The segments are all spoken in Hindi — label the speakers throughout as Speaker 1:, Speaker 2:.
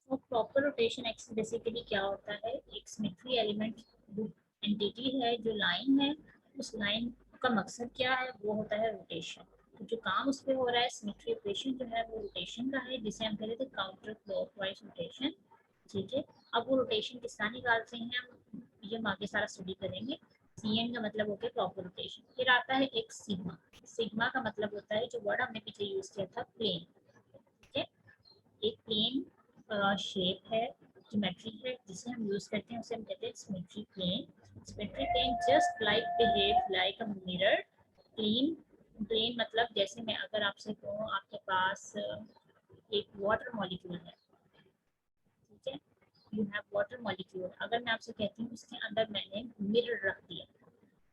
Speaker 1: और प्रॉपर रोटेशन एक्सिस बेसिकली क्या होता है, एक सिमेट्री एलिमेंट एंटिटी है जो लाइन है, उस लाइन का मकसद क्या है, वो होता है रोटेशन। तो जो काम उस पर हो रहा है सिमेट्री ऑपरेशन जो है वो रोटेशन का है, जिसे हम कहते हैं काउंटर क्लॉकवाइज रोटेशन। ठीक है, अब वो रोटेशन किस तरह निकालते हैं हम, ये हम आगे सारा स्टडी करेंगे। सी एन का मतलब होता है प्रॉपर रोटेशन। फिर आता है एक सिग्मा। सिग्मा का मतलब होता है, जो वर्ड हमने पीछे यूज किया था, प्लेन। ठीक है, एक प्लेन शेप है, ज्योमेट्री है, जिसे हम यूज करते हैं, उसे हम कहते हैं symmetry plane. Symmetry plane just like behave like a mirror. Plane, plane मतलब जैसे मैं अगर आपसे कहूँ आपके पास एक वाटर मॉलिक्यूल है, ठीक है, यू हैव वाटर मॉलिक्यूल, अगर मैं आपसे कहती हूँ इसके अंदर मैंने मिरर रख दिया।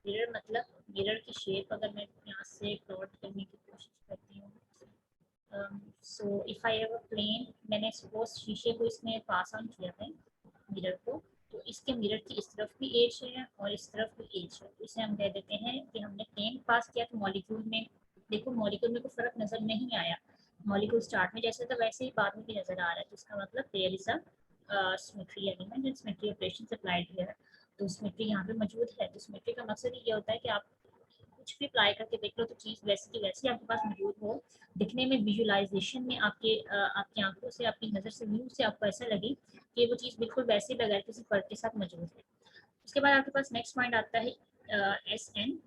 Speaker 1: मिरर मतलब मिरर की शेप अगर मैं यहाँ से प्लॉट करने की कोशिश करती हूँ, so if I have a plane, मैंने सपोज शीशे को इसमें पास ऑन किया है, मिरर को, तो इसके मिरर की इस तरफ भी एज है और इस तरफ भी एज है, इसे हम कह देते हैं कि हमने प्लेन पास किया। तो मॉलिक्यूल में देखो, मॉलिक्यूल में कोई फर्क नजर नहीं आया, मॉलिक्यूल स्टार्ट में जैसे था वैसे ही बाद में भी नजर आ रहा है, तो इसका मतलब there is a symmetry element and symmetry operations applied here. तो सिमेट्री यहाँ पे मौजूद है। तो सिमेट्री का मकसद ये होता है कि आप कुछ भी अप्लाई करके देख लो तो चीज़ वैसी की वैसी आपके पास मौजूद हो, दिखने में, विजुअलाइजेशन में आपकी आंखों से, आपकी नज़र से, व्यू से आपको ऐसा लगे कि वो चीज़ बिल्कुल वैसे बगैर किसी फर्क के साथ मौजूद है। उसके बाद आपके पास नेक्स्ट पॉइंट आता है एस एन।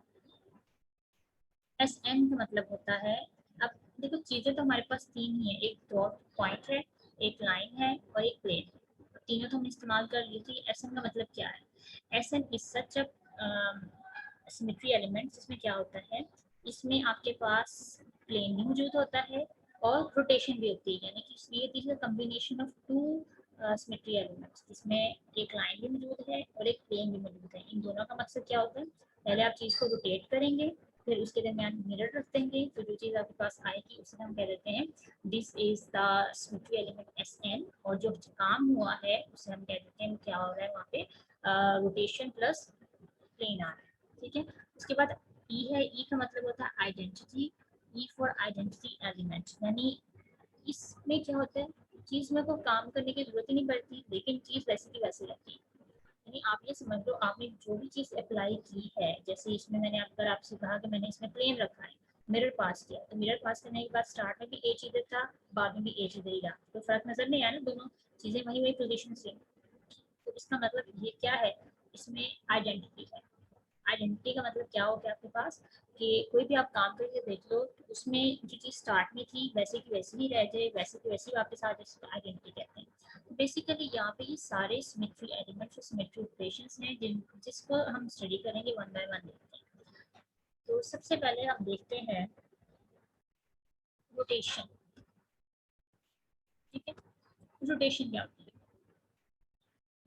Speaker 1: एस एन का मतलब होता है, अब देखो चीज़ें तो हमारे पास तीन ही है, एक डॉट पॉइंट है, एक लाइन है और एक प्लेन है। तीनों तो हमने इस्तेमाल कर ली थी। एस एन का मतलब क्या है, S N is such a symmetry element, जिसमें क्या होता है, इसमें आपके पास प्लेन भी मौजूद होता है और रोटेशन भी होती है, यानी कि ये this is combination of to symmetry elements, जिसमें एक लाइन भी मौजूद है और एक प्लेन भी मौजूद है। इन दोनों का मकसद क्या होता है, पहले आप चीज़ को रोटेट करेंगे, फिर उसके दरमियान मिरर रख देंगे, तो जो चीज़ आपके पास आएगी उसे हम कह देते हैं this is the symmetry element S N, और जो काम हुआ है उसे हम कह देते हैं क्या हो रहा है वहाँ पे, रोटेशन प्लस प्लेन आ रहा है। ठीक है, उसके बाद ई है। ई का मतलब होता है identity. E for identity element, यानी इसमें क्या होता है, चीज़ में कोई काम करने की जरूरत ही नहीं पड़ती, लेकिन चीज़ वैसी की वैसी रहती है। यानी आप ये समझ लो, आपने जो भी चीज़ अप्लाई की है, जैसे इसमें मैंने अगर आपसे कहा कि मैंने इसमें प्लेन रखा है, मिरर पास किया, तो मिरर पास करने के बाद स्टार्ट में भी एज इधर था, बाद में भी एज इधर ही रहा, तो फर्क नजर नहीं आया ना, दोनों चीज़ें वही वही पोजीशन से। तो इसका मतलब ये क्या है, इसमें आइडेंटिटी है। आइडेंटिटी का मतलब क्या हो गया आपके पास, कि कोई भी आप काम करके देख लो तो उसमें जो चीज़ स्टार्ट में थी वैसे की वैसी ही रह जाए, वैसे की वैसी वापस आ जाए, इसको आइडेंटिटी कहते हैं। बेसिकली यहाँ पे ये सारे सिमेट्री एलिमेंट्स और सिमेट्री ऑपरेशंस हैं जिसको हम स्टडी करेंगे वन बाय वन देखते हैं। तो सबसे पहले हम देखते हैं रोटेशन। ठीक है, रोटेशन क्या होती है,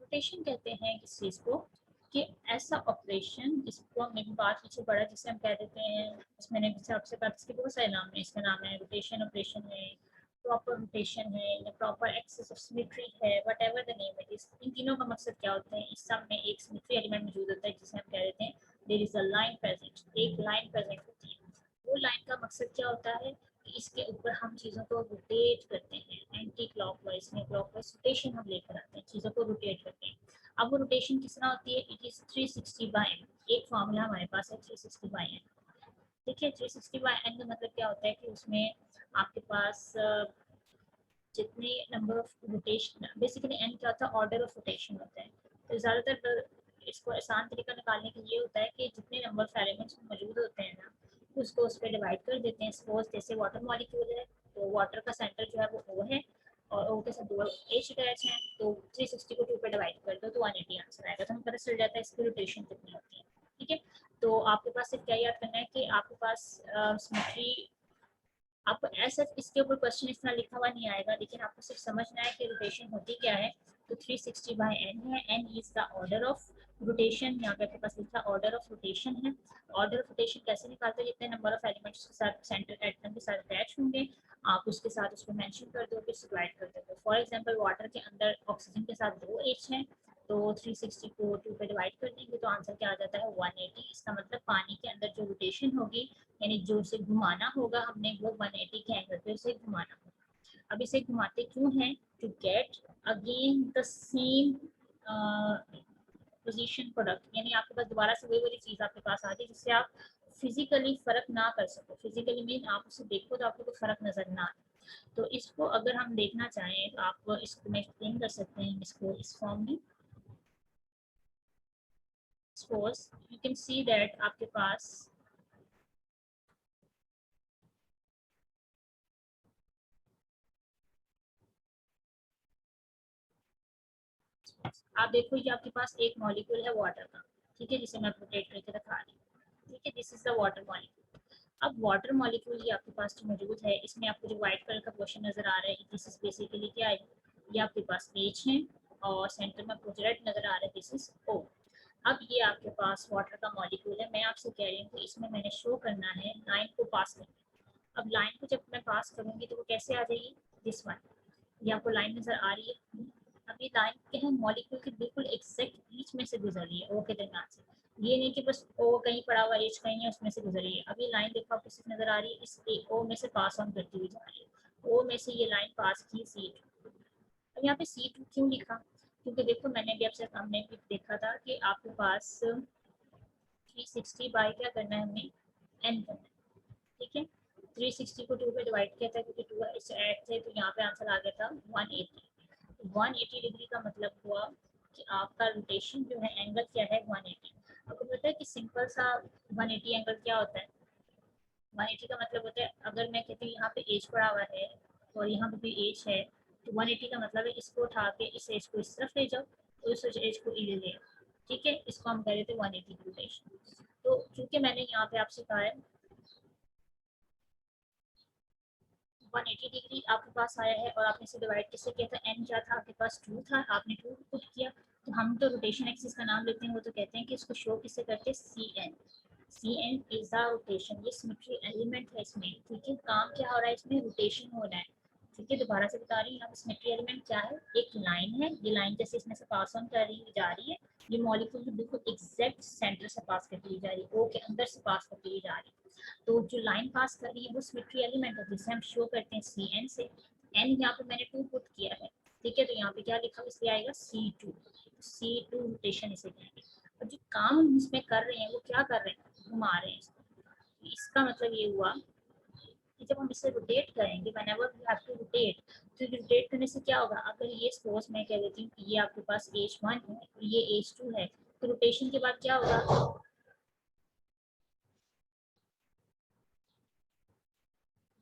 Speaker 1: रोटेशन कहते हैं इस चीज़ को कि ऐसा ऑपरेशन जिसको हमने बात पीछे पढ़ा, जिसे हम कह देते हैं, मैंने आपसे बात, इसके बहुत सारे नाम है, इसका नाम है रोटेशन ऑपरेशन है, प्रॉपर रोटेशन है, या प्रॉपर एक्सिस ऑफ सिमेट्री है, whatever the name it is. इन तीनों का मकसद क्या होता है, इस सब में एक सिमेट्री एलिमेंट मौजूद होता है, जिसे हम कह देते हैं there is a line present, एक लाइन प्रेजेंट होती है। वो लाइन का मकसद क्या होता है कि इसके ऊपर हम चीज़ों को रोटेट करते हैं, एंटी क्लॉकवाइज में क्लॉकवाइज रोटेशन हम लेकर आते हैं, चीज़ों को रोटेट करते हैं। अब वो रोटेशन किस तरह होती है, इट इज 360 बाय एन। एक फॉर्मूला हमारे पास है 360 बाय एन। देखिए 360 बाय एन का मतलब क्या होता है कि उसमें आपके पास जितने number of rotation, basically N क्या होता है, ऑर्डर ऑफ रोटेशन होता है। तो ज़्यादातर इसको आसान तरीका निकालने के लिए होता है कि जितने नंबर ऑफ एलिमेंट्स मौजूद होते हैं ना, उसको उस पर डिवाइड कर देते हैं। सपोज जैसे वाटर मॉलिक्यूल है, तो वाटर का सेंटर जो है वो ओ है, और ओ के साथ दो एच अटैच हैं, तो 360 को 2 पे डिवाइड कर दो तो 180 आंसर आएगा। तो हमें पता चल जाता है इसकी रोटेशन कितनी होती है। ठीक है, तो आपके पास सिर्फ क्या याद करना है कि आपके पास सिमेट्री, आपको ऐसा इसके ऊपर क्वेश्चन इस तरह लिखा हुआ नहीं आएगा, लेकिन आपको सिर्फ समझना है कि रोटेशन होती क्या है। तो 360 बाय एन है, N is the order of rotation, यहाँ पे आपके पास लिखा ऑर्डर ऑफ रोटेशन है। ऑर्डर ऑफ रोटेशन कैसे निकालते हैं, जितने नंबर ऑफ एलिमेंट्स के साथ सेंटर एटम के साथ अटैच होंगे, आप उसके साथ उसको मेंशन कर दो, फिर डिवाइड कर दो। फॉर एग्जांपल वाटर के अंदर ऑक्सीजन के साथ 2 एच हैं, तो 360 को 2 पे डिवाइड कर देंगे तो आंसर क्या आ जाता है 180। इसका मतलब पानी के अंदर जो रोटेशन होगी, यानी जो उसे घुमाना होगा हमने, वो 180 के एंगल पे उसे घुमाना होगा। अब इसे घुमाते क्यों हैं, to get again the same position product, यानी आपके पास दोबारा से वही वाली चीज़ आपके पास आती है जिससे आप फिजिकली फ़र्क ना कर सको। फिजिकली मीन आप उसे देखो तो आपको कोई फ़र्क नज़र ना आए। तो इसको अगर हम देखना चाहें तो आप इसको मैं एक्सप्लेन कर सकते हैं इसको इस फॉर्म में। Suppose you can see that आपके पास आप देखो ये आपके पास एक मॉलिक्यूल है वाटर का, ठीक है, जिसे मैं रोटेट करके रखा रही हूँ, ठीक है, this is the water molecule. अब वाटर मॉलिक्यूल ये आपके पास जो मौजूद है, इसमें आपको जो व्हाइट कलर का पोर्शन नजर आ रहा है, दिस इज बेसिकली क्या है, ये आपके पास एच है और सेंटर में आपको रेड नजर आ रहा है, दिस इज ओ। अब ये आपके पास वाटर का मॉलिक्यूल है, मैं आपसे कह रही हूँ कि इसमें मैंने शो करना है लाइन को पास करना। अब लाइन को जब मैं पास करूंगी तो वो कैसे आ जाएगी, दिस वन, ये आपको लाइन नजर आ रही है। अब ये लाइन के है मॉलिक्यूल के बिल्कुल एग्जैक्ट बीच में से गुजर रही है ओ के दरमियान से, ये नहीं कि बस ओ कहीं पड़ा हुआ एच कहीं है उसमें से गुजर रही है। अब ये लाइन देखो आपको सिर्फ नजर आ रही है इस ओ में से पास ऑन करती हुई जा रही है, ओ में से ये लाइन पास की सी टू। अब यहाँ पे सी टू क्यों लिखा, क्योंकि देखो मैंने भी आपसे हमने भी देखा था कि आपके पास 360 बाय क्या करना है, हमें एन करना है, ठीक है। 360 को 2 पे डिवाइड किया था क्योंकि 2 इससे ऐड थे, तो यहाँ पे आंसर आ गया था 180। 180 डिग्री का मतलब हुआ कि आपका रोटेशन जो है एंगल क्या है 180। आपको पता है कि सिंपल सा 180 एंगल क्या होता है, 180 का मतलब होता है अगर मैं कहती हूँ यहाँ पे एज पड़ा हुआ है और यहाँ पे भी एज है, तो 180 का मतलब है इसको उठा के इस एज को इस तरफ ले जाओ और इस एज को इधर ले आओ, ठीक है, इसको हम कह रहे थे 180 की रोटेशन। तो क्योंकि मैंने यहाँ पे आपसे कहा है 180 डिग्री आपके पास आया है और आपने इसे डिवाइड किससे किया था, एन क्या था आपके पास 2 था, आपने 2 पुट किया, तो हम तो रोटेशन एक्सिस का नाम लेते हैं, वो तो कहते हैं कि इसको शो किससे करते हैं, C N. C N is the rotation, ये सिमेट्री एलिमेंट है इसमें, ठीक है, काम क्या हो रहा है इसमें, रोटेशन हो रहा है, ठीक है। दोबारा से बता रही हूँ यहाँ पे सिमेट्री एलिमेंट क्या है, एक लाइन है, ये लाइन जैसे इसमें से पास ऑन कर रही जा रही है, ये मॉलिक्यूल बिल्कुल एग्जैक्ट सेंटर से पास करती जा रही है, ओ के अंदर से पास करती जा रही है। तो जो लाइन पास कर रही है वो सिमेट्री एलिमेंट है जिसे हम शो करते हैं सी एन से। एन यहाँ पे मैंने 2 पुट किया है, ठीक है, तो यहाँ पे क्या लिखा इसलिए आएगा C2। C2 रोटेशन इसे कहेंगे। और जो काम हम इसमें कर रहे हैं वो क्या कर रहे हैं, घुमा रहे हैं इसको। इसका मतलब ये हुआ कि जब हम इसे रोटेट करेंगे, whenever we have to rotate, तो रोटेट करने से क्या होगा, अगर ये सपोज मैं कह देती हूँ कि ये आपके पास H1 है, ये H2 है, तो रोटेशन के बाद क्या होगा,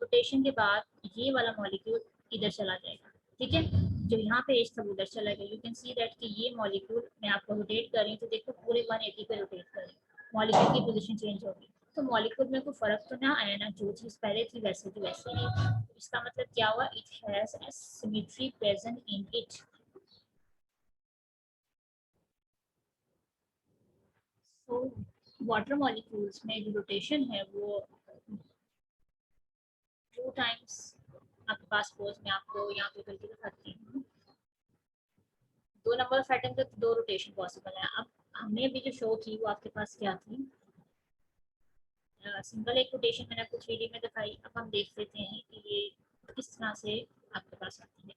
Speaker 1: रोटेशन के बाद ये वाला मॉलिक्यूल इधर चला जाएगा, ठीक है, जो यहाँ पे एज था वो उधर चला गया। यू कैन सी दैट कि ये मॉलिक्यूल मैं आपको रोटेट कर रही हूँ तो देखो पूरे 180 पे रोटेट कर रही हूँ, मॉलिक्यूल की पोजीशन चेंज होगी, तो मॉलिक्यूल में कोई फर्क तो ना आया ना, जो चीज पहले थी वैसे की वैसे ही। इसका मतलब क्या हुआ, it has a symmetry present in it. So water molecules में जो रोटेशन है वो 2 टाइम्स आपके पास, सपोज मैं आपको यहाँ पे करके दिखाती हूँ, 2 नंबर ऑफ एटम के 2 रोटेशन पॉसिबल है। अब हमने अभी जो शो की वो आपके पास क्या थी, सिंगल एक रोटेशन मैंने आपको 3D में दिखाई। अब हम देख लेते हैं कि ये किस तरह से आपके पास आती है।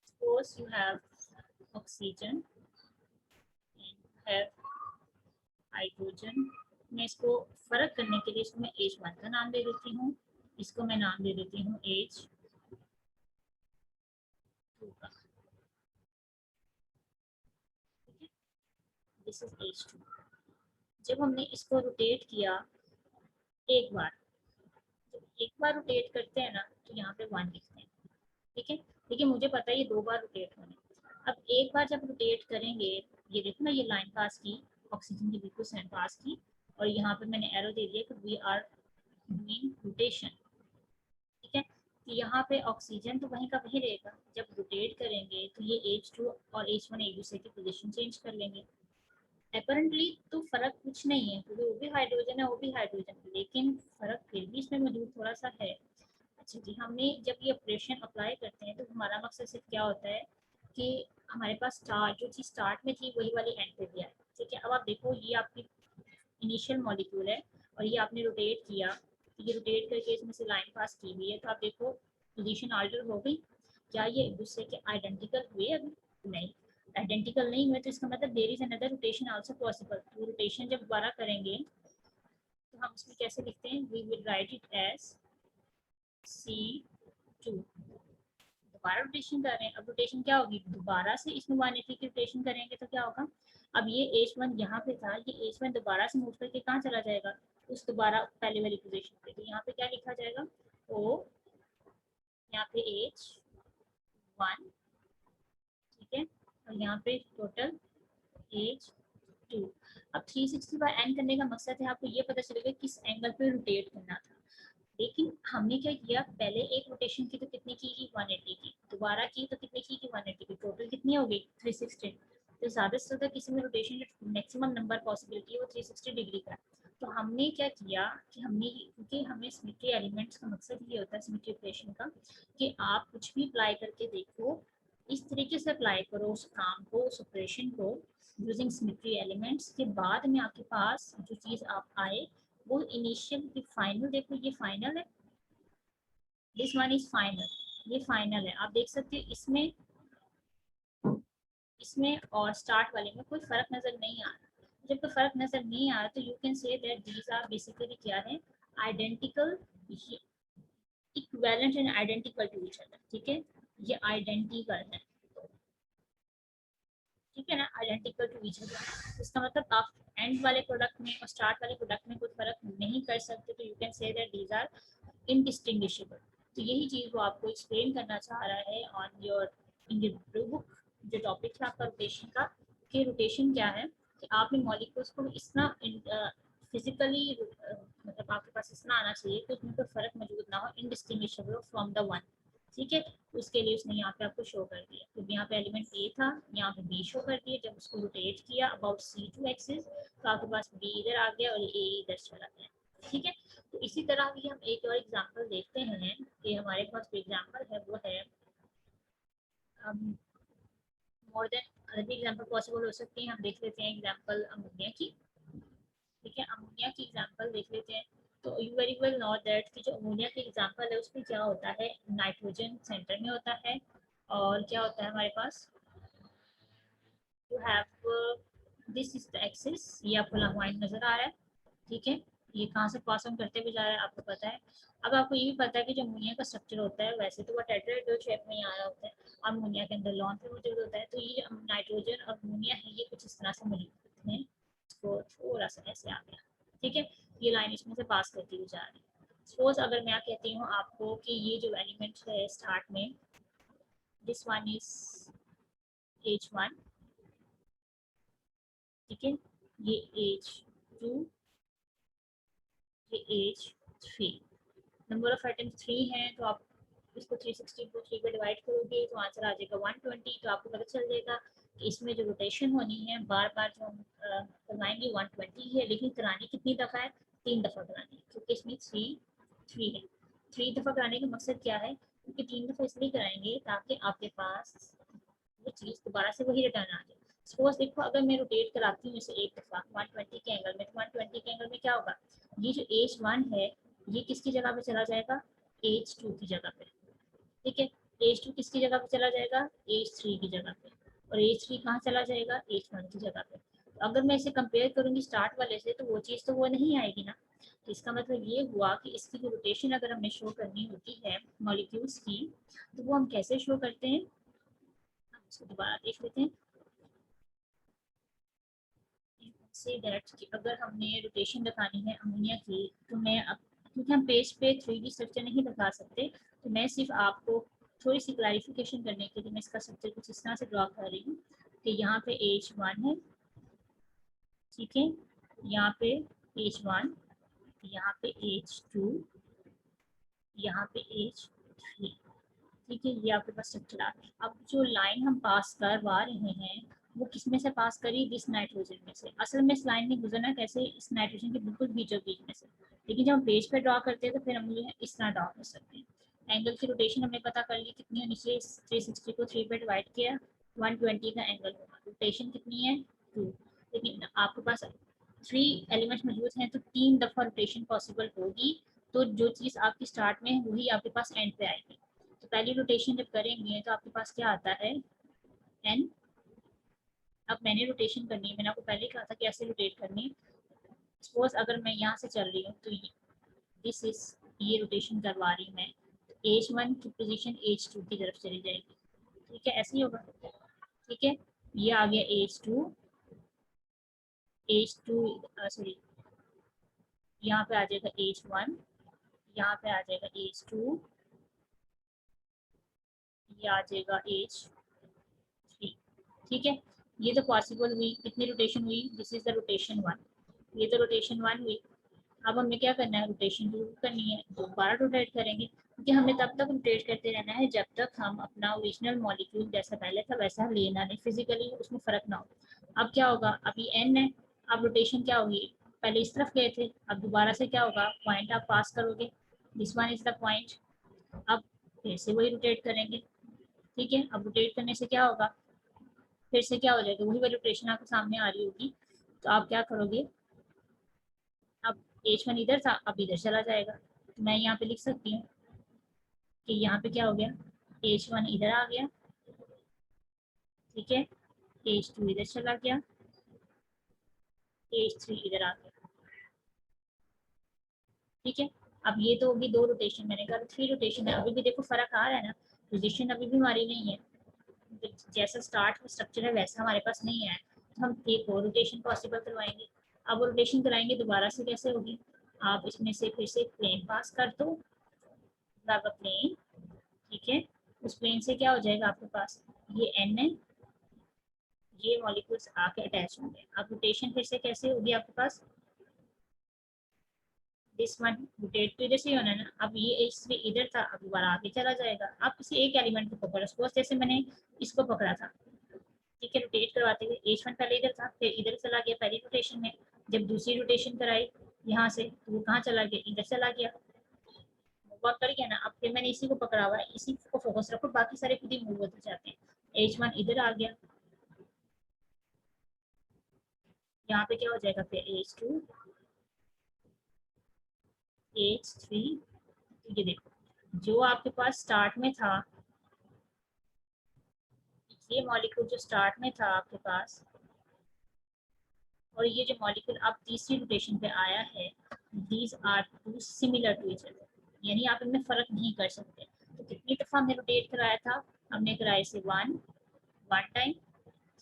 Speaker 1: Suppose you have oxygen and have hydrogen. मैं इसको फर्क करने के लिए इसको मैं H1 का नाम दे देती हूँ, इसको मैं नाम दे देती हूँ H2 का, ठीक है, दिस इज H2। जब हमने इसको रोटेट किया एक बार, जब एक बार रोटेट करते हैं ना तो यहाँ पे 1 लिखते हैं, ठीक है, लेकिन मुझे पता है ये 2 बार रोटेट होने। अब एक बार जब रोटेट करेंगे, ये देखो ना ये लाइन पास की, ऑक्सीजन की बिल्कुल सेम पास की, और यहाँ पे मैंने एरो दे दिया कि वी आर डूइंग रोटेशन, ठीक है, तो यहाँ पे ऑक्सीजन तो वहीं का वहीं रहेगा, जब रोटेट करेंगे तो ये H2 और H1 एक दूसरे की पोजीशन चेंज कर लेंगे। अपरेंटली तो फर्क कुछ नहीं है क्योंकि वो भी हाइड्रोजन है वो भी हाइड्रोजन है, लेकिन फर्क फिर भी इसमें मौजूद थोड़ा सा है। अच्छा जी, हमने जब ये ऑपरेशन अप्लाई करते हैं तो हमारा मकसद सिर्फ क्या होता है कि हमारे पास स्टार्ट जो चीज़ स्टार्ट में थी वही वाली एंड पे भी आए, ठीक है। अब आप देखो ये आपकी इनिशियल मॉलिक्यूल है और ये आपने रोटेट किया, तो ये रोटेट करके इसमें से लाइन पास की हुई है, तो आप देखो पोजीशन आल्टर हो गई। क्या ये एक दूसरे के आइडेंटिकल हुए? अभी नहीं, आइडेंटिकल नहीं हुए, तो इसका मतलब there is another rotation also possible. तो रोटेशन जब दोबारा करेंगे तो हम इसमें कैसे लिखते हैं, we will write it as C2। दोबारा रोटेशन कर रहे हैं, अब रोटेशन क्या होगी, दोबारा से इसमें 180 की रोटेशन करेंगे तो क्या होगा, अब ये H1 यहाँ पे था, ये H1 दोबारा से मूव करके कहाँ चला जाएगा, उस दोबारा पहले वाली पोजीशन पे। तो यहाँ पे क्या लिखा जाएगा, O, यहाँ पे H1, ठीक है, और यहाँ पे टोटल H2। अब 360 बाय n करने का मकसद है आपको ये पता चलेगा किस एंगल पे रोटेट करना था। लेकिन हमने क्या किया, पहले एक रोटेशन की तो कितनी की, 180 की, दोबारा की तो कितनी की, 180 की, टोटल कितनी हो गई 360। तो ज़्यादा से ज़्यादा किसी में रोटेशन मैक्सिमम नंबर पॉसिबिलिटी है वो 360 डिग्री का। तो हमने क्या किया कि हमने, क्योंकि हमें सिमेट्री एलिमेंट्स का मकसद ये होता है सिमेट्री ऑपरेशन का, कि आप कुछ भी अप्लाई करके देखो, इस तरीके से अप्लाई करो उस काम को, उस ऑपरेशन को यूजिंग सिमेट्री एलिमेंट्स, के बाद में आपके पास जो चीज़ आप आए वो इनिशियल फाइनल, देखो ये फाइनल है, दिस वन इज फाइनल, ये फाइनल है, आप देख सकते हैं इसमें, इसमें और स्टार्ट वाले में कोई फर्क नजर नहीं आ रहा। जब कोई फर्क नजर नहीं आ रहा तो you can say that these are basically क्या है, identical, equivalent and identical to each other, ठीक है, ये आइडेंटिकल है, ठीक है ना, आइडेंटिकल टू ईच अदर। इसका मतलब आप एंड वाले प्रोडक्ट में और स्टार्ट वाले प्रोडक्ट में कोई फर्क नहीं कर सकते, तो you can say that these are indistinguishable. तो यही चीज़ वो आपको एक्सप्लेन करना चाह रहा है on your in the blue book. जो टॉपिक है आपका रोटेशन का, कि रोटेशन क्या है, कि आपने मॉलिक्यूल्स को इतना फिजिकली मतलब आपके पास इतना आना चाहिए कि उसमें कोई फर्क मौजूद ना हो, इनडिस्टिंग्विशेबल फ्रॉम द वन, ठीक है। तो उसके लिए उसने यहाँ पे आपको शो कर दिया, तो यहाँ पे एलिमेंट ए था, यहाँ पे बी शो कर दिया, जब उसको रोटेट किया अबाउट C2 एक्सिस तो आपके पास बी इधर आ गया और ए इधर चला गया, ठीक है। तो इसी तरह भी हम एक और एग्जांपल देखते हैं कि हमारे पास जो एग्जांपल है वो है, मोर देन अदर भी एग्जांपल पॉसिबल हो सकती है, हम देख लेते हैं एग्जांपल अमोनिया की, ठीक है, अमोनिया की एग्जांपल देख लेते हैं। तो you very well know that कि जो अमोनिया की एग्जांपल है उसमें क्या होता है, नाइट्रोजन सेंटर में होता है, और क्या होता है हमारे पास, you have this is the axis, ये आपको लंबाई नजर आ रहा है, ठीक है, ये कहाँ से पास ऑन करते हुए जा रहा है आपको पता है। अब आपको ये भी पता है कि जो अमोनिया का स्ट्रक्चर होता है वैसे तो वो टेट्राहेड्रल शेप में ही आ रहा होता है, अमोनिया के अंदर लॉन पे मौजूद होता है, तो ये नाइट्रोजन और अमोनिया है ये कुछ इस तरह से मौजूद होते हैं, इसको थोड़ा सा ऐसे आ गया, ठीक है, ये लाइन इसमें से पास करती हुई जा रही है। सपोज अगर मैं कहती हूँ आपको कि ये जो एलिमेंट है स्टार्ट में, दिस वन इज H1, ठीक है, ये H2, ये H3, नंबर ऑफ आइटम 3 हैं, तो आप इसको 360 को 3 पे डिवाइड करोगे तो आंसर आ जाएगा 120। तो आपको पता चल जाएगा कि इसमें जो रोटेशन होनी है बार बार जो हम करवाएंगे 120 है, लेकिन करानी कितनी दफ़ा है, 3 दफ़ा करानी है, क्योंकि इसमें 3 है। 3 दफ़ा कराने का मकसद क्या है, क्योंकि 3 दफ़ा इसलिए कराएंगे ताकि आपके पास वो चीज़ दोबारा से वही रिटर्न आ जाए। सपोज देखो अगर मैं रोटेट कराती हूँ इसे एक दफ़ा 120 के एंगल में, तो 120 के एंगल में क्या होगा, ये जो H1 है ये किसकी जगह पे चला जाएगा, H2 की जगह पे, ठीक है, H2 किसकी जगह पे चला जाएगा, H3 की जगह पे, और H3 कहाँ चला जाएगा, H1 की जगह पे। तो अगर मैं इसे कंपेयर करूंगी स्टार्ट वाले से तो वो चीज़ तो वो नहीं आएगी ना। तो इसका मतलब ये हुआ कि इसकी जो रोटेशन अगर हमें शो करनी होती है मॉलिक्यूल्स की, तो वो हम कैसे शो करते हैं, हम इसको दोबारा देख लेते हैं। से दैट कि अगर हमने रोटेशन दिखानी है अमोनिया की, तो मैं अब, क्योंकि हम पेज पे 3D स्ट्रक्चर नहीं दिखा सकते, तो मैं सिर्फ आपको थोड़ी सी क्लैरिफिकेशन करने के लिए मैं इसका स्ट्रक्चर कुछ इस तरह से ड्रॉ कर रही हूँ कि यहाँ पे H1 है, ठीक है, यहाँ पे H1, यहाँ पे H2, यहाँ पे H3, ठीक है, ये आपके पास स्ट्रक्चर आ गया। अब जो लाइन हम पास करवा रहे हैं वो किस में से पास करी, दिस नाइट्रोजन में से। असल में इस लाइन में गुजरना कैसे, इस नाइट्रोजन के बिल्कुल बीचों बीच में से, लेकिन जब हम पेज पे ड्रॉ करते हैं तो फिर हम जो है इस तरह ड्रॉ कर सकते हैं। एंगल की रोटेशन हमने पता कर ली कितनी होनी चाहिए, 360 को 3 पे डिवाइड किया 120 का एंगल होगा, रोटेशन कितनी है 2, लेकिन आपके पास 3 एलिमेंट्स मौजूद हैं तो 3 दफ़ा रोटेशन पॉसिबल होगी, तो जो चीज़ आपकी स्टार्ट में है वही आपके पास एंड पे आएगी। तो पहली रोटेशन जब करेंगे तो आपके पास क्या आता है n। अब मैंने रोटेशन करनी है, मैंने आपको पहले कहा था कैसे रोटेट करनी है। सपोज अगर मैं यहाँ से चल रही हूँ तो दिस इज, ये रोटेशन करवा रही हूँ मैं, H1 की पोजीशन H2 की तरफ चली जाएगी। ठीक है, ऐसे ही होगा। ठीक है, ये आ गया H2, H2 सॉरी, यहाँ पे आ जाएगा H1, यहाँ पे आ जाएगा H2, ये आ जाएगा H3। ठीक है, ये तो पॉसिबल हुई। कितनी रोटेशन हुई, दिस इज द रोटेशन 1, ये तो रोटेशन 1 हुई। अब हमें क्या करना है, रोटेशन 2 करनी है, दोबारा रोटेट करेंगे, क्योंकि हमें तब तक रोटेट करते रहना है जब तक हम अपना ओरिजिनल मॉलिक्यूल जैसा पहले था वैसा लेना नहीं, फिजिकली उसमें फर्क ना हो। अब क्या होगा, अभी एन है, अब रोटेशन क्या होगी, पहले इस तरफ गए थे, अब दोबारा से क्या होगा, पॉइंट आप पास करोगे, this one is the point. अब फिर से वही रोटेट करेंगे। ठीक है, अब रोटेट करने से क्या होगा, फिर से क्या हो जाएगा, वही वाली रोटेशन आपके सामने आ रही होगी। तो आप क्या करोगे, अब H1 इधर था, अब इधर चला जाएगा। तो मैं यहाँ पे लिख सकती हूँ कि यहाँ पे क्या हो गया, H1 इधर आ गया। ठीक है, H2 इधर चला गया, H3 इधर आ गया। ठीक है, अब ये तो होगी 2 रोटेशन, मैंने कहा 3 रोटेशन है। अभी भी देखो फर्क आ रहा है ना, पोजीशन अभी भी हमारी नहीं है, जैसा स्टार्ट में स्ट्रक्चर है वैसा हमारे पास नहीं है। तो हम एक और रोटेशन पॉसिबल करवाएंगे। अब रोटेशन कराएंगे दोबारा से, कैसे होगी, आप इसमें से फिर से प्लेन पास कर दो, प्लेन। ठीक है, उस प्लेन से क्या हो जाएगा आपके पास, ये एन है, ये मॉलिक्यूल्स आके अटैच होंगे। अब रोटेशन फिर से कैसे होगी आपके पास, दिस वन रोटेट तो इधर से ही होना है ना। अब ये H3 इधर था, अब दोबारा आगे चला जाएगा। आप किसी एक एलिमेंट को पकड़ो, सपोज जैसे मैंने इसको पकड़ा था। ठीक है, रोटेट करवाते हुए H1 पहले इधर था, फिर इधर चला गया पहली रोटेशन में। जब दूसरी रोटेशन कराई यहाँ से, तो वो कहाँ चला गया, इधर चला गया, वर्क कर गया ना। अब फिर मैंने इसी को पकड़ा हुआ है, इसी को फोकस रखो, बाकी सारे खुद ही मूव होते जाते हैं। H1 इधर आ गया, यहाँ पे क्या हो जाएगा फिर H2, H3। ये देखो, जो आपके पास स्टार्ट में था, ये मॉलिक्यूल जो स्टार्ट में था आपके पास, और ये जो मॉलिक्यूल अब तीसरी रोटेशन पे आया है, these are too similar to each other, यानी आप इनमें फर्क नहीं कर सकते। तो कितनी दफा हमने रोटेट कराया था, हमने कराया इसे वन टाइम।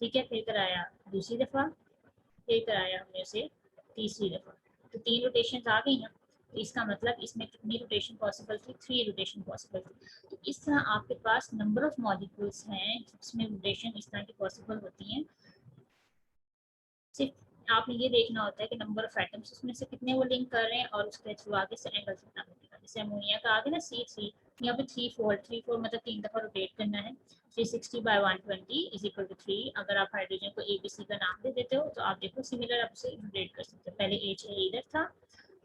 Speaker 1: ठीक है, फिर कराया दूसरी दफा, फिर कराया हमने उसे तीसरी दफा। तो 3 रोटेशन आ गई ना। तो इसका मतलब इसमें कितनी रोटेशन पॉसिबल थी, 3 रोटेशन पॉसिबल थी। तो इस तरह आपके पास नंबर ऑफ मॉलिक्यूल्स हैं जिसमें रोटेशन इस तरह की पॉसिबल होती हैं। सिर्फ आपने ये देखना होता है कि नंबर ऑफ एटम्स उसमें से कितने वो लिंक कर रहे हैं, और उसके थ्रू आगे से एंगल कितना बनेगा। जैसे अमोनिया का आगे ना C3, यहाँ पे 3 4 मतलब 3 दफा रोटेट करना है। 360/120 इज इक्वल टू 3। अगर आप हाइड्रोजन को ABC का नाम दे देते हो तो आप देखो सिमिलर आप उसे रोटेट कर सकते हो। पहले HA इधर था,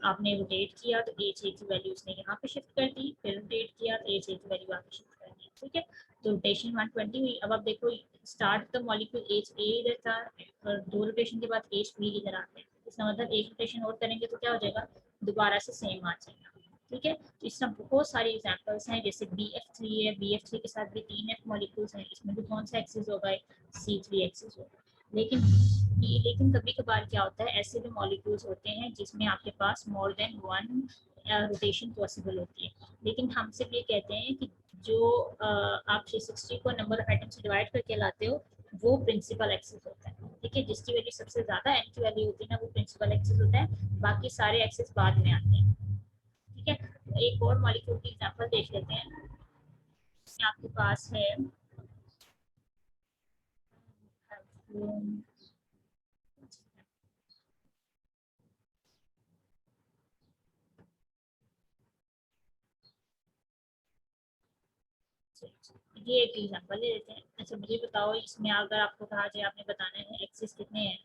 Speaker 1: आपने रोटेट किया तो HA की वैल्यू उसने यहाँ पे शिफ्ट कर दी, फिर रोटेट किया तो HA की वैल्यू आगे शिफ्ट कर दी। ठीक है, तो रोटेशन 120 हुई। अब आप देखो, स्टार्ट द मॉलिक्यूल HA इधर था, और 2 रोटेशन के बाद H3 इधर आते हैं। इसका मतलब एक रोटेशन और करेंगे तो क्या हो जाएगा, दोबारा से सेम आ जाएगा। ठीक है, तो इस तरह बहुत सारी एग्जांपल्स हैं। जैसे BF3 है, BF3 के साथ भी 3 F मॉलिक्यूल्स हैं, इसमें भी कौन सा एक्सिस होगा, C3 एक्सिस होगा। लेकिन कभी कभार क्या होता है, ऐसे भी मॉलिक्यूल्स होते हैं जिसमें आपके पास more than one rotation possible होती है। लेकिन हम सिर्फ ये कहते हैं कि जो आप 360 को नंबर ऑफ आइटम से डिवाइड करके लाते हो, वो प्रिंसिपल एक्सिस होता है। ठीक है, जिसकी वैल्यू सबसे ज्यादा एन की वैल्यू होती है ना, वो प्रिंसिपल एक्सिस होता है। बाकी सारे एक्सिस बाद में आते हैं। ठीक है, तो एक और मॉलिक्यूल की एग्जांपल देख लेते हैं। आपके पास है ये एक एग्जांपल ले लेते हैं। अच्छा मुझे बताओ, इसमें अगर आपको कहा जाए, आपने बताना है एक्सिस कितने हैं।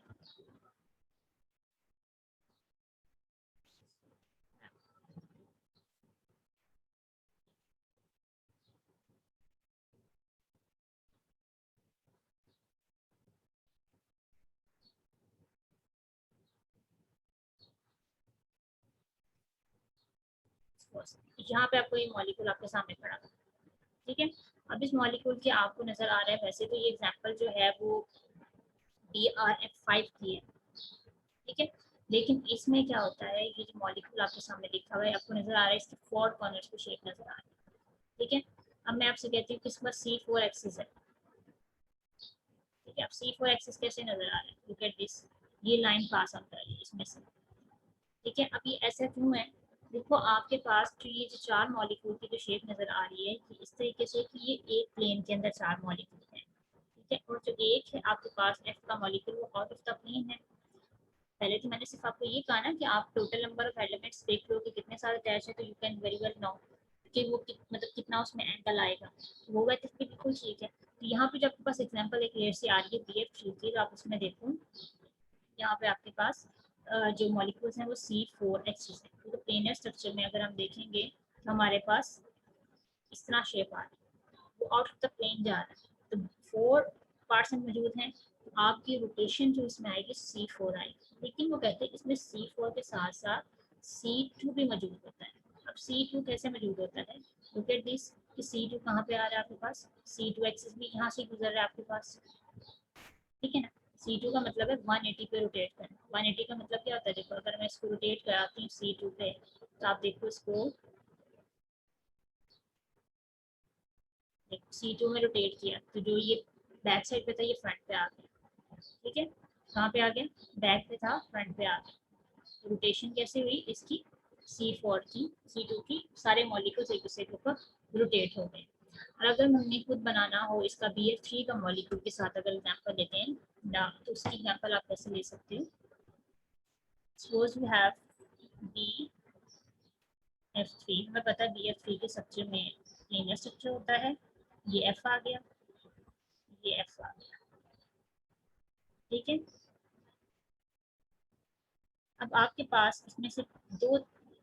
Speaker 1: यहाँ पे आपको ये मॉलिक्यूल आपके सामने पड़ा, ठीक है। अब इस मॉलिक्यूल के आपको नजर आ रहा है, वैसे तो ये एग्जांपल जो है वो BRF5 की है, ठीक है। लेकिन इसमें क्या होता है, ये जो मॉलिक्यूल आपके सामने लिखा हुआ है आपको नजर आ रहा है, इसकी 4 कॉर्नर्स की शेप नजर आ रही है, ठीक है। अब मैं आपसे कहती हूँ कि इसमें C4 एक्सिस है, ठीक है। अब C4 एक्सिस कैसे नजर आ रहा है, लुक एट दिस, ये लाइन पास आउट कर रही है इसमें से, ठीक है। अब ये ऐसा क्यों है, देखो आपके पास जो ये जो 4 मॉलिक्यूल की जो शेप नजर आ रही है कि इस तरीके से कि ये एक प्लेन के अंदर 4 मॉलिक्यूल हैं, ठीक है। और जो एक है आपके पास F का मॉलिक्यूल वो आउट ऑफ द प्लेन है। पहले तो मैंने सिर्फ आपको ये कहा ना कि आप टोटल नंबर ऑफ एलिमेंट्स देख लो कि कितने सारे अटैच है, तो you can very well know कि वो मतलब कितना उसमें एंगल आएगा, तो वो वैसे भी बिल्कुल ठीक है। तो यहाँ पे जो आपके पास एग्जांपल एक क्लियर सी आ रही है BF3 की, तो आप उसमें देखो यहाँ पे आपके पास जो मॉलिक्यूल्स हैं वो C4 एक्सिस है। तो प्लेनर स्ट्रक्चर में अगर हम देखेंगे तो हमारे पास इस तरह शेप आ रही है, वो आउट ऑफ द प्लेन जा रहा है, तो 4 पार्ट्स मौजूद हैं, तो आपकी रोटेशन जो इसमें आएगी C4 आएगी। लेकिन वो कहते हैं इसमें C4 के साथ साथ C2 भी मौजूद होता है। अब C2 कैसे मौजूद होता है, लुक एट दिस कि C2 कहाँ पे आ रहा है आपके पास, C2 एक्सिस भी यहाँ से गुजर रहा है आपके पास, ठीक है ना। C2 का मतलब है 180 पे रोटेट करना। 180 का मतलब क्या होता है, देखो अगर मैं इसको रोटेट कराती हूँ C2 पे, तो आप देखो इसको, C2 में रोटेट किया तो जो ये बैक साइड पे था ये फ्रंट पे आ गया, ठीक है। कहाँ पे आ गया, बैक पे था फ्रंट पे आ गया। रोटेशन कैसे हुई इसकी, C4 की C2 की सारे मॉलिक्यूल्स एक दूसरे के ऊपर रोटेट हो गए। और अगर हमने खुद बनाना हो इसका BF3 का मॉलिक्यूल के साथ अगर एग्जांपल लेते हैं ना, तो उसकी एग्जांपल आप कैसे ले सकते हो, सपोज वी हैव BF3, हमें पता है BF3 के स्ट्रक्चर में लीनियर स्ट्रक्चर होता है, ये F आ गया, ये F आ गया, ठीक है। अब आपके पास इसमें से दो,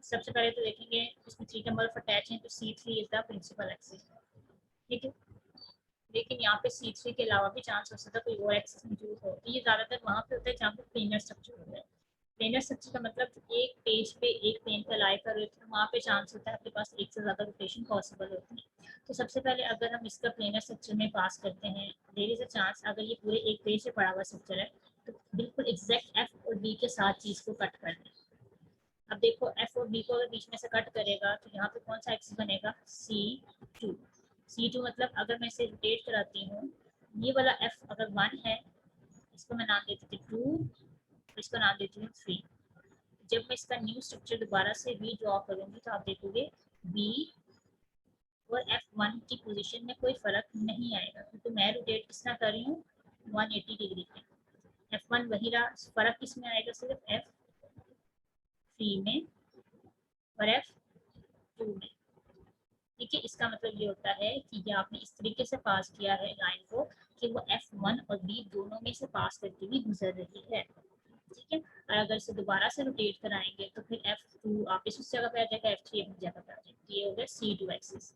Speaker 1: सबसे पहले तो देखेंगे इसमें 3 नंबर ऑफ अटैच हैं, तो C3 is the principal axis, ठीक है। लेकिन यहाँ पे C3 के अलावा भी चांस हो सकता है कोई और एक्सिस मौजूद हो, तो ये ज़्यादातर वहाँ पे होता है जहाँ पे प्लेनर स्ट्रक्चर होता है। प्लेनर स्ट्रक्चर का मतलब एक पेज पे एक प्लेन पे लाई कर रहे थे, वहाँ पे चांस होता है आपके पास एक से ज़्यादा रोटेशन पॉसिबल होती है। तो सबसे पहले अगर हम इसका प्लेनर स्ट्रक्चर में पास करते हैं, देयर इज अ चांस अगर ये पूरे एक पेज से पड़ा हुआ स्ट्रक्चर है, तो बिल्कुल एग्जैक्ट F और B के साथ चीज़ को कट कर दें। अब देखो F और B को अगर बीच में से कट करेगा तो यहाँ पे कौन सा एक्सिस बनेगा, C2। C2 मतलब अगर मैं इसे रोटेट कराती हूँ, ये वाला F अगर 1 है, इसको मैं नाम देती थी 2, इसको नाम देती हूँ 3। जब मैं इसका न्यू स्ट्रक्चर दोबारा से री ड्रॉ करूंगी तो आप देखोगे B और F1 की पोजीशन में कोई फर्क नहीं आएगा, क्योंकि मैं रोटेट किस तरह कर रही हूँ 180 डिग्री पे। F1 वही रहा, फर्क किस में आएगा, सिर्फ F3 में और F2 में, ठीक है। इसका मतलब ये होता है कि ये आपने इस तरीके से पास किया है लाइन को कि वो F1 और B दोनों में से पास करती हुई गुजर रही है, ठीक है। और अगर इसे दोबारा से रोटेट कराएंगे तो फिर F2 वापस उस जगह पे आ जाएगा, F3 अपनी जगह पे आ जाएगा, ये हो गया C2 एक्सिस,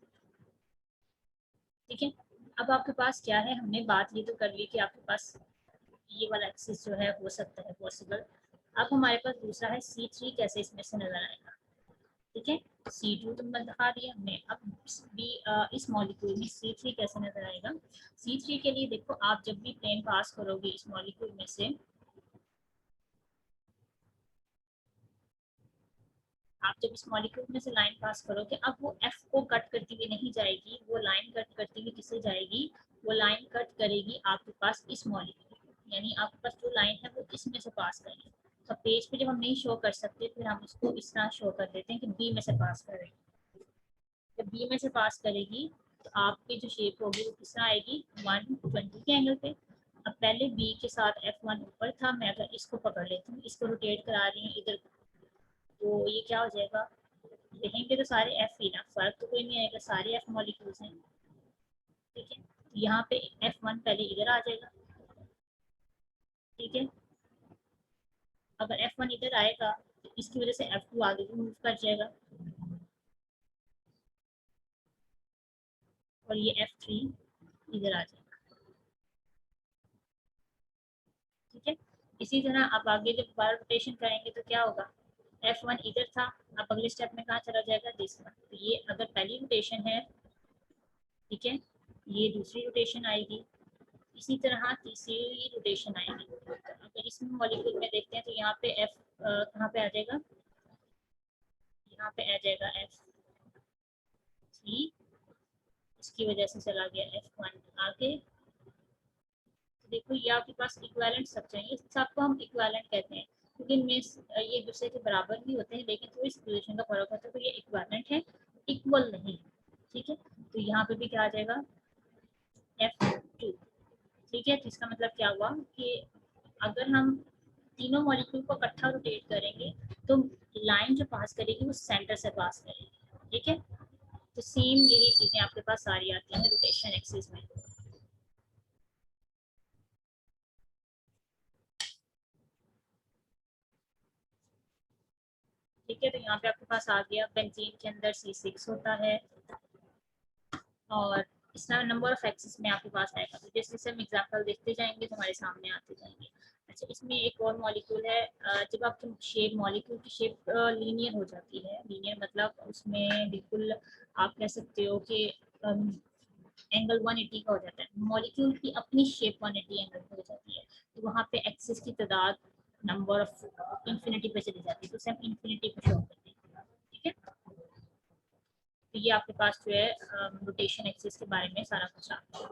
Speaker 1: ठीक है। अब आपके पास क्या है, हमने बात ये तो कर ली कि आपके पास ये वाला एक्सिस जो है हो सकता है पॉसिबल। अब हमारे पास दूसरा है C3 कैसे इसमें से नजर आएगा, ठीक है। C2 तो दिखा दिया हमने, अब इस मॉलिक्यूल में C3 कैसे नजर आएगा। C3 के लिए देखो आप जब भी प्लेन पास करोगे इस मॉलिक्यूल में से, आप जब इस मॉलिक्यूल में से लाइन पास करोगे, अब वो F को कट करती हुई नहीं जाएगी, वो लाइन कट करती हुई किससे जाएगी, वो लाइन कट करेगी आपके पास इस मॉलिक्यूल, यानी आपके पास जो लाइन है वो इसमें से पास करेगी। तो पेज पे जब हम नहीं शो कर सकते फिर हम उसको इस तरह शो कर देते हैं कि बी में से पास करेगी। जब बी में से पास करेगी तो आपकी जो शेप होगी वो किस तरह आएगी, 120 के एंगल पे। अब पहले बी के साथ F1 ऊपर था, मैं अगर इसको पकड़ लेती हूँ, इसको रोटेट करा रही हूँ इधर, तो ये क्या हो जाएगा, देखेंगे तो सारे F ही ना, फर्क तो कोई नहीं आएगा, सारे F मॉलिक्यूल्स हैं, ठीक है। तो यहाँ पे F1 पहले इधर आ जाएगा, ठीक है। अगर F1 इधर आएगा तो इसकी वजह से F2 आगे भी मूव कर जाएगा और ये F3 इधर आ जाएगा, ठीक है। इसी तरह अब आगे जब बार रोटेशन करेंगे तो क्या होगा, F1 इधर था, अब अगले स्टेप में कहाँ चला जाएगा, दिस वन। तो ये अगर पहली रोटेशन है ठीक है, ये दूसरी रोटेशन आएगी। इसी तरह तीसरी रोटेशन आएगी। अगर इसमें मॉलिक्यूल में देखते हैं तो यहाँ पे एफ कहाँ पे आ जाएगा, यहाँ पे आ जाएगा F3, इसकी वजह से चला गया F1 आगे। तो देखो ये आपके पास इक्विवेलेंट स्ट्रक्चर है, इस सबको हम इक्विवेलेंट कहते हैं क्योंकि इनमें ये एक दूसरे के बराबर भी होते हैं लेकिन थोड़ी सी पोजीशन का फर्क होता है, तो ये इक्विवेलेंट है, इक्वल नहीं। ठीक है, तो यहाँ पे भी क्या आ जाएगा F2। ठीक है, तो इसका मतलब क्या हुआ कि अगर हम तीनों मॉलिक्यूल को इकट्ठा रोटेट करेंगे तो लाइन जो पास करेगी वो सेंटर से पास करेगी। ठीक है, तो सेम यही चीजें आपके पास सारी आती हैं रोटेशन एक्सिस में। ठीक है, तो यहाँ पे आपके पास आ गया बेंजीन के अंदर C6 होता है और इसका नंबर ऑफ एक्सिस में आपके पास आएगा। तो जैसे जैसे हम एग्जांपल देखते जाएंगे तो हमारे सामने आते जाएंगे। अच्छा, इसमें एक और मॉलिक्यूल है, जब आपकी शेप मॉलिक्यूल की शेप लीनियर हो जाती है, लीनियर मतलब उसमें बिल्कुल आप कह सकते हो कि एंगल 180 का हो जाता है, मॉलिक्यूल की अपनी शेप 180 एंगल की हो जाती है, तो वहाँ पे एक्सिस की तादाद नंबर ऑफ इंफिनिटी पे चली जाती है, तो उसे हम इंफिनिटी पे शो करते हैं। ठीक है, तो ये आपके पास जो है रोटेशन एक्सिस के बारे में सारा कुछ आता है।